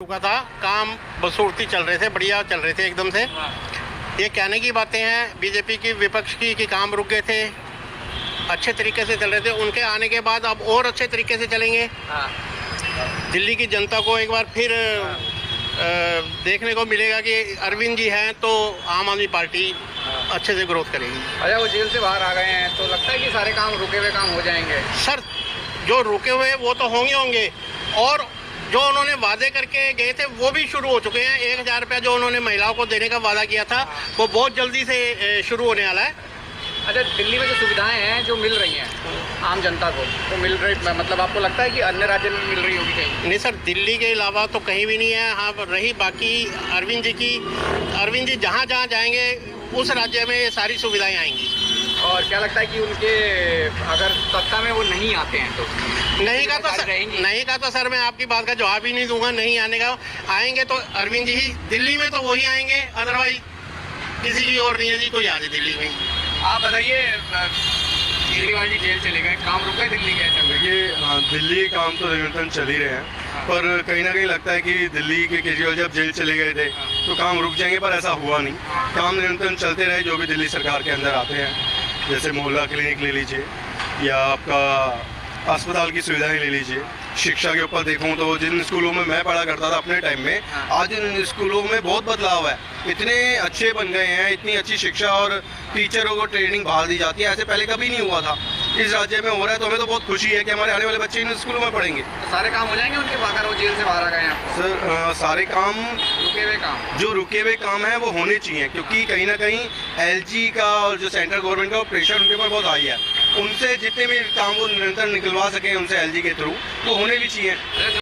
चुका था, काम बसूरती चल रहे थे, बढ़िया चल रहे थे एकदम से। ये कहने की बातें हैं बीजेपी की, विपक्ष की, कि काम रुक गए थे, अच्छे तरीके से चल रहे थे, उनके आने के बाद अब और अच्छे तरीके से चलेंगे। दिल्ली की जनता को एक बार फिर देखने को मिलेगा कि अरविंद जी हैं तो आम आदमी पार्टी अच्छे से ग्रोथ करेगी। अच्छा, वो जेल से बाहर आ गए हैं तो लगता है कि सारे काम रुके हुए काम हो जाएंगे? सर, जो रुके हुए वो तो होंगे और जो उन्होंने वादे करके गए थे वो भी शुरू हो चुके हैं। 1000 रुपया जो उन्होंने महिलाओं को देने का वादा किया था वो बहुत जल्दी से शुरू होने वाला है। अच्छा, दिल्ली में जो सुविधाएं हैं जो मिल रही हैं आम जनता को, तो मिल रही, मतलब आपको लगता है कि अन्य राज्य में मिल रही होगी कहीं? नहीं सर, दिल्ली के अलावा तो कहीं भी नहीं है। हाँ, रही बाकी अरविंद जी की, अरविंद जी जहाँ जहाँ जाएंगे उस राज्य में ये सारी सुविधाएं आएंगी। और क्या लगता है कि उनके अगर सत्ता में वो नहीं आते हैं तो नहीं का तो सर मैं आपकी बात का जवाब ही नहीं दूंगा। नहीं आने का, आएंगे तो अरविंद जी ही दिल्ली में, तो वही आएंगे, अदरवाइज किसी की और नहीं है जी कोई आ जाए दिल्ली में। आप बताइए, केजरीवाल जी जेल चले गए, काम रुक गए दिल्ली के? देखिए, हाँ, दिल्ली काम तो निरंतर चल ही रहे हैं, पर कहीं ना कहीं लगता है कि दिल्ली के केजरीवाल जब जेल चले गए थे तो काम रुक जाएंगे, पर ऐसा हुआ नहीं। काम निरंतर चलते रहे जो भी दिल्ली सरकार के अंदर आते हैं, जैसे मोहल्ला क्लिनिक ले लीजिए या आपका अस्पताल की सुविधाएं ले लीजिए। शिक्षा के ऊपर देखूं तो जिन स्कूलों में मैं पढ़ा करता था अपने टाइम में, आज इन स्कूलों में बहुत बदलाव है, इतने अच्छे बन गए हैं, इतनी अच्छी शिक्षा और टीचरों को ट्रेनिंग बाहर दी जाती है, ऐसे पहले कभी नहीं हुआ था। इस राज्य में हो रहा है तो हमें तो बहुत खुशी है कि हमारे आने वाले बच्चे इन स्कूलों में पढ़ेंगे। तो सारे काम हो जाएंगे उनके अगर वो जेल से बाहर आ गए हैं? सर, सारे काम, रुके हुए काम, जो रुके हुए काम हैं वो होने चाहिए, क्योंकि कहीं ना कहीं एलजी का और जो सेंट्रल गवर्नमेंट का प्रेशर उनके ऊपर बहुत हाई है। उनसे जितने भी काम वो निरंतर निकलवा सकें उनसे एलजी के थ्रू, तो होने भी चाहिए।